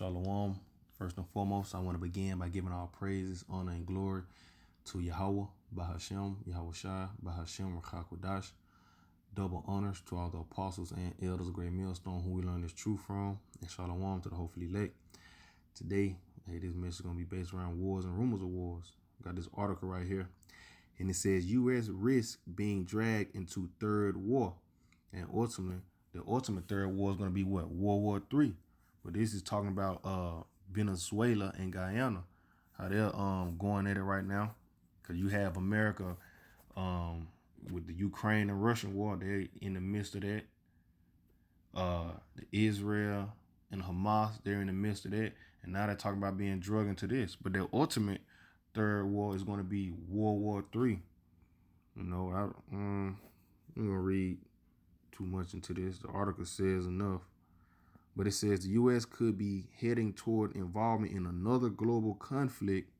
Shalom. First and foremost, I want to begin by giving all praises, honor, and glory to Yahweh, Bahashem, Yahweh Shai, Bahashem, Rachakodash. Double honors to all the apostles and elders of Great Millstone who we learn this truth from. And Shalom to the hopefully elect. Today, this message is going to be based around wars and rumors of wars. Got this article right here. And it says, U.S. risk being dragged into third war. And ultimately, the ultimate third war is going to be what? World War III. But this is talking about Venezuela and Guyana, how they're going at it right now. Because you have America with the Ukraine and Russian war. They're in the midst of that. The Israel and Hamas, they're in the midst of that. And now they're talking about being drugged into this. But their ultimate third war is going to be World War III. You know, I'm going to read too much into this. The article says enough. But it says the U.S. could be heading toward involvement in another global conflict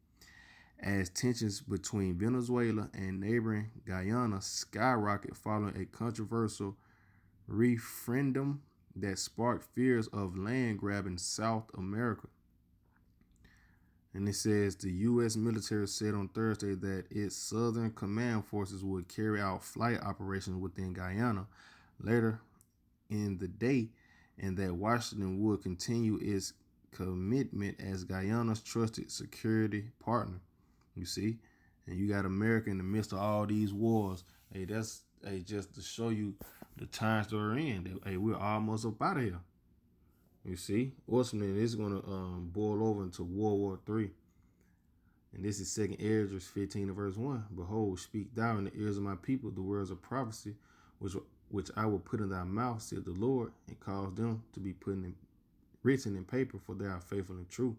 as tensions between Venezuela and neighboring Guyana skyrocket following a controversial referendum that sparked fears of land grab in South America. And it says the U.S. military said on Thursday that its Southern Command forces would carry out flight operations within Guyana later in the day, and that Washington would continue its commitment as Guyana's trusted security partner. You see? And you got America in the midst of all these wars. Hey, that's just to show you the times that we're in. Hey, we're almost up out of here. You see? Ultimately, this is going to boil over into World War III. And this is 2 Esdras 15 and verse 1. Behold, speak thou in the ears of my people the words of prophecy, which I will put in thy mouth, said the Lord, and cause them to be written in paper, for they are faithful and true.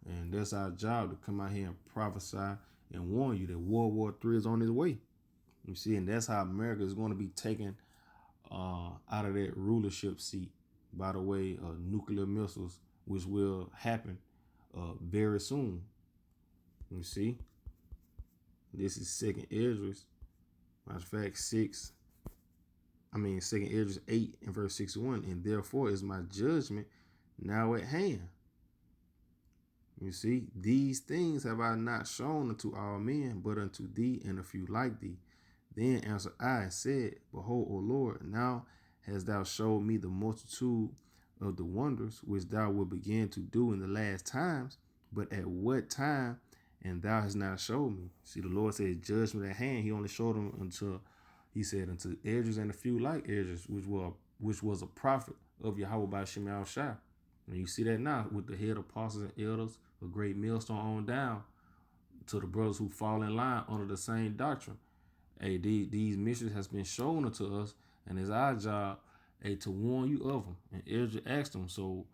And that's our job, to come out here and prophesy and warn you that World War III is on its way. You see, and that's how America is going to be taken out of that rulership seat by the way of nuclear missiles, which will happen very soon. You see, this is 2 Esdras, matter of fact, 2 Esdras 8 and verse 61. And therefore is my judgment now at hand. You see, these things have I not shown unto all men, but unto thee and a few like thee. Then answered I and said, Behold, O Lord, now hast thou showed me the multitude of the wonders which thou wilt begin to do in the last times, but at what time? And thou hast not showed me. See, the Lord said judgment at hand. He only showed them until Esdras and a few like Esdras, which was a prophet of Yahweh by Shema Shai. And you see that now with the head apostles and elders, a great millstone on down to the brothers who fall in line under the same doctrine. Hey, these missions has been shown unto us, and it's our job, to warn you of them. And Esdras asked them, so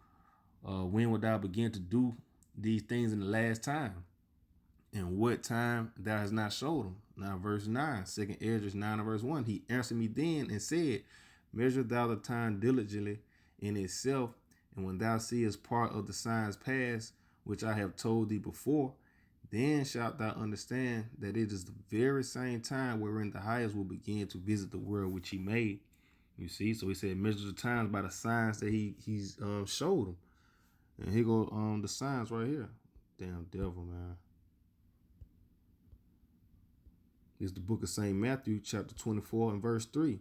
when would thou begin to do these things in the last time? And what time thou hast not showed them? Now, verse 9, 2 Esdras 9 and verse 1. He answered me then and said, Measure thou the time diligently in itself, and when thou seest part of the signs past, which I have told thee before, then shalt thou understand that it is the very same time wherein the highest will begin to visit the world which he made. You see, so he said, measure the times by the signs that he's showed them. And here go the signs right here. Damn devil, man. It's the book of St. Matthew, chapter 24 and verse 3.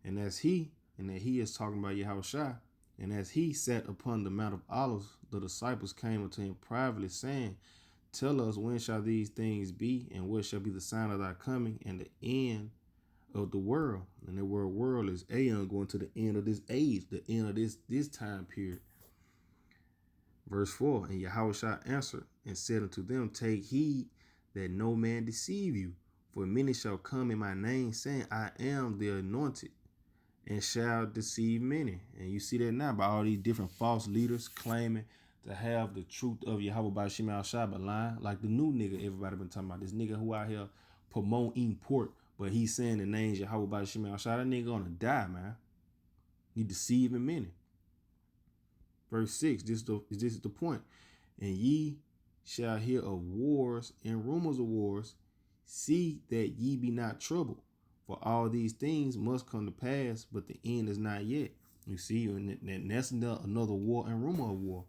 And that he is talking about Yahushua, and as he sat upon the Mount of Olives, the disciples came unto him privately, saying, Tell us, when shall these things be, and what shall be the sign of thy coming and the end of the world? And the word world is aeon, going to the end of this age, the end of this time period. Verse 4, and Yahushua answered and said unto them, Take heed that no man deceive you, for many shall come in my name, saying, I am the anointed, and shall deceive many. And you see that now by all these different false leaders claiming to have the truth of Yahweh by Shema Shai, but lying. Like the new nigga everybody been talking about. This nigga who out here promoting pork, but he's saying the names Yahweh by Shema Shai. That nigga gonna die, man. He deceiving many. Verse 6, this is the point. And ye shall hear of wars and rumors of wars. See that ye be not troubled. For all these things must come to pass, but the end is not yet. You see, and that's another war and rumor of war.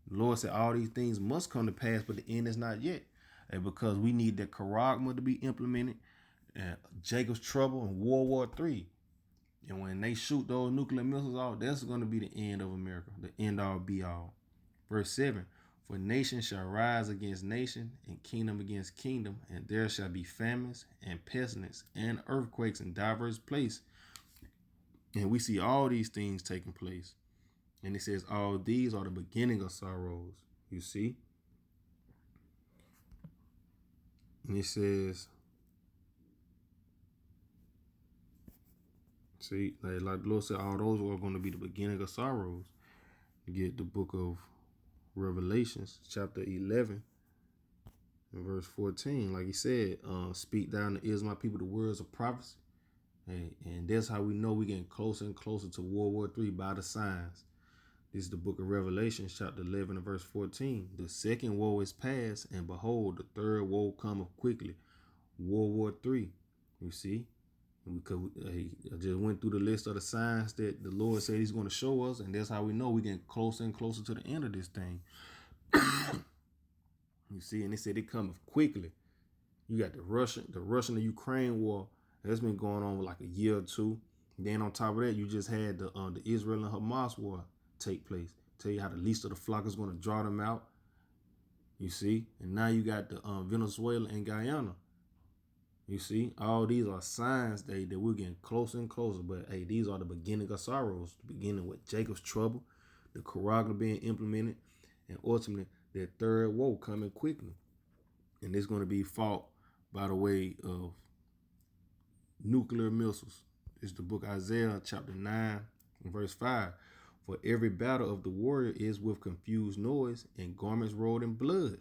The Lord said all these things must come to pass, but the end is not yet. And because we need the charagma to be implemented, and Jacob's trouble and World War III. And when they shoot those nuclear missiles off, that's going to be the end of America, the end all be all. Verse 7, for nation shall rise against nation, and kingdom against kingdom, and there shall be famines and pestilence and earthquakes in diverse places. And we see all these things taking place. And it says, all these are the beginning of sorrows. You see? And it says, see, like the Lord said, all those are going to be the beginning of sorrows. You get the book of Revelations, chapter 11, and verse 14. Like he said, speak down to Israel, my people, the words of prophecy. And that's how we know we're getting closer and closer to World War III by the signs. This is the book of Revelation, chapter 11 and verse 14. The second woe is past, and behold, the third woe cometh quickly. World War III. You see? I just went through the list of the signs that the Lord said he's going to show us, and that's how we know we're getting closer and closer to the end of this thing. You see, and they said it cometh quickly. You got the Russian and Ukraine war that's been going on for like a year or two. Then on top of that, you just had the Israel and Hamas war take place. Tell you how the least of the flock is going to draw them out. You see, and now you got the Venezuela and Guyana. You see, all these are signs that we're getting closer and closer. But hey, these are the beginning of sorrows. The beginning with Jacob's trouble, the charagma being implemented, and ultimately that third woe coming quickly. And it's going to be fought by the way of nuclear missiles. It's the book Isaiah chapter 9 and verse 5. For every battle of the warrior is with confused noise and garments rolled in blood.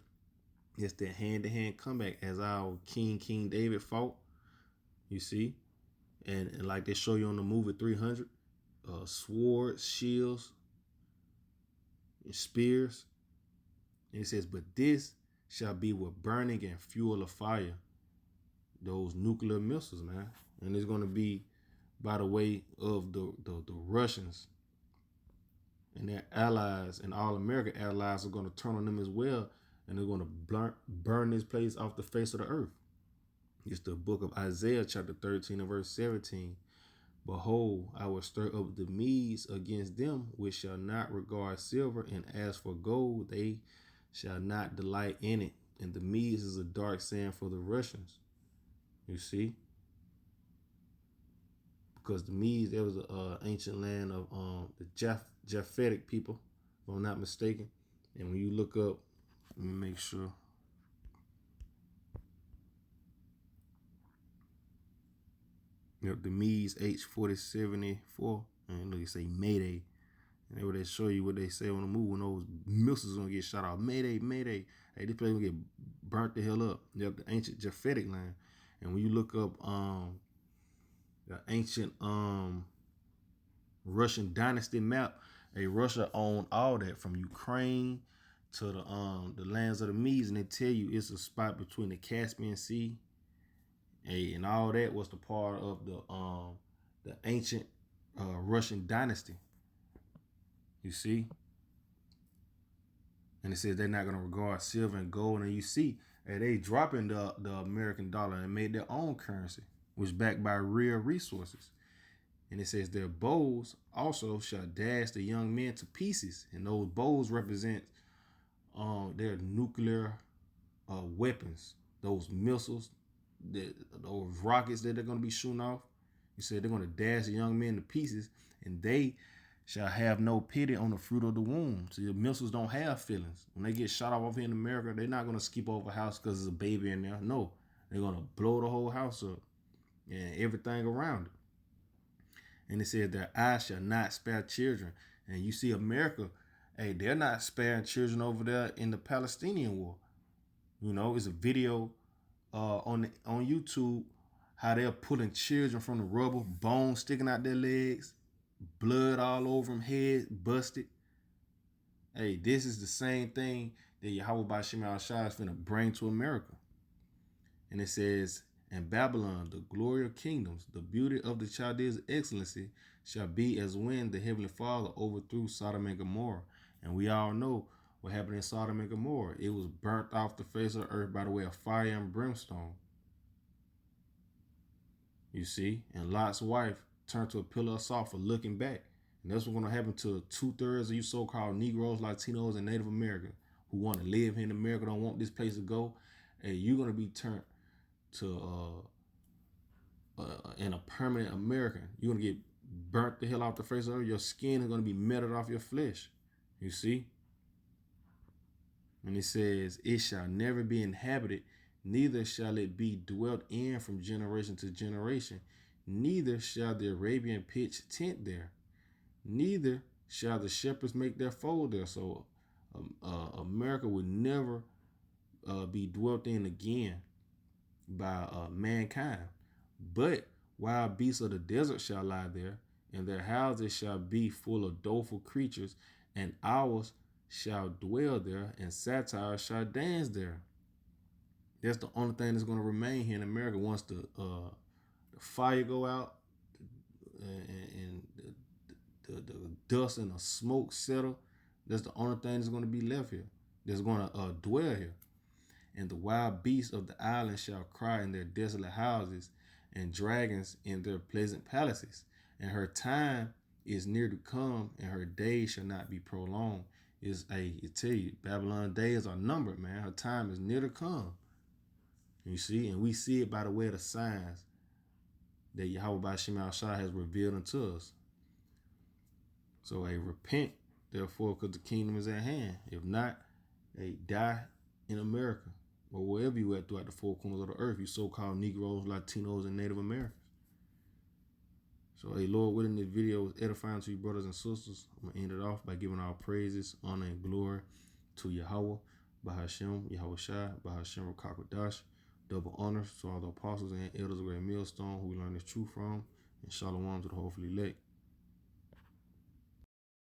It's that hand-to-hand comeback as our King David fought. You see? And like they show you on the movie 300, swords, shields, and spears. And it says, but this shall be with burning and fuel of fire. Those nuclear missiles, man. And it's going to be by the way of the Russians and their allies, and all American allies are going to turn on them as well, and they're going to burn this place off the face of the earth. It's the book of Isaiah chapter 13 and verse 17. Behold, I will stir up the Medes against them, which shall not regard silver, and as for gold, they shall not delight in it. And the Medes is a dark saying for the Russians. You see? Because the Medes, there was an ancient land of the Japhetic people, if I'm not mistaken. And when you look up, let me make sure. Yep, the Medes H4074, and look, you say Mayday. And they show you what they say on the move when those missiles gonna get shot off. Mayday, Mayday. Hey, this place gonna get burnt the hell up. Yep, the ancient Japhetic land. And when you look up the ancient Russian dynasty map, Russia owned all that from Ukraine to the lands of the Medes, and they tell you it's a spot between the Caspian Sea, and all that was the part of the ancient Russian dynasty. You see, and it says they're not gonna regard silver and gold, and you see, they dropping the American dollar and made their own currency, which backed by real resources. And it says their bows also shall dash the young men to pieces. And those bows represent their nuclear weapons, those missiles, those rockets that they're going to be shooting off. You said they're going to dash the young men to pieces, and they shall have no pity on the fruit of the womb. So the missiles don't have feelings. When they get shot off over here in America, they're not going to skip over a house because there's a baby in there. No, they're going to blow the whole house up and everything around it. And it says their eyes shall not spare children. And you see America, hey, they're not sparing children over there in the Palestinian war. You know, it's a video on YouTube how they're pulling children from the rubble, bones sticking out their legs, blood all over them, head busted. Hey, this is the same thing that Yahweh Bashim al-Shah is finna bring to America. And it says, and Babylon, the glory of kingdoms, the beauty of the Chaldees' excellency, shall be as when the Heavenly Father overthrew Sodom and Gomorrah. And we all know What happened in Sodom and Gomorrah? It was burnt off the face of the earth by the way of fire and brimstone. You see? And Lot's wife turned to a pillar of salt for looking back. And that's what's going to happen to 2/3 of you so-called Negroes, Latinos, and Native Americans who want to live here in America, don't want this place to go. And you're going to be turned to in a permanent American. You're going to get burnt the hell off the face of earth. Your skin is going to be melted off your flesh. You see? And it says, it shall never be inhabited, neither shall it be dwelt in from generation to generation. Neither shall the Arabian pitch tent there. Neither shall the shepherds make their fold there. So America would never be dwelt in again by mankind. But wild beasts of the desert shall lie there, and their houses shall be full of doleful creatures, and owls shall dwell there, and satyrs shall dance there. That's the only thing that's going to remain here in America once the fire go out and the dust and the smoke settle. That's the only thing that's going to be left here. That's going to dwell here. And the wild beasts of the island shall cry in their desolate houses, and dragons in their pleasant palaces. And her time is near to come, and her days shall not be prolonged. It tell you, Babylon's days are numbered, man. Her time is near to come. You see, and we see it by the way of the signs that Yahweh Ba'ashem Al-Shah has revealed unto us. So, repent, therefore, because the kingdom is at hand. If not, die in America, or wherever you at throughout the four corners of the earth, you so-called Negroes, Latinos, and Native Americans. So, Lord, within this video is edifying to you brothers and sisters. I'm going to end it off by giving our praises, honor, and glory to Yahweh, Bahashem, Yahweh Shai, Bahashem, Rakakwadash. Double honors to all the apostles and elders of Great Millstone who we learn this truth from. And shalom to the hopefully elect.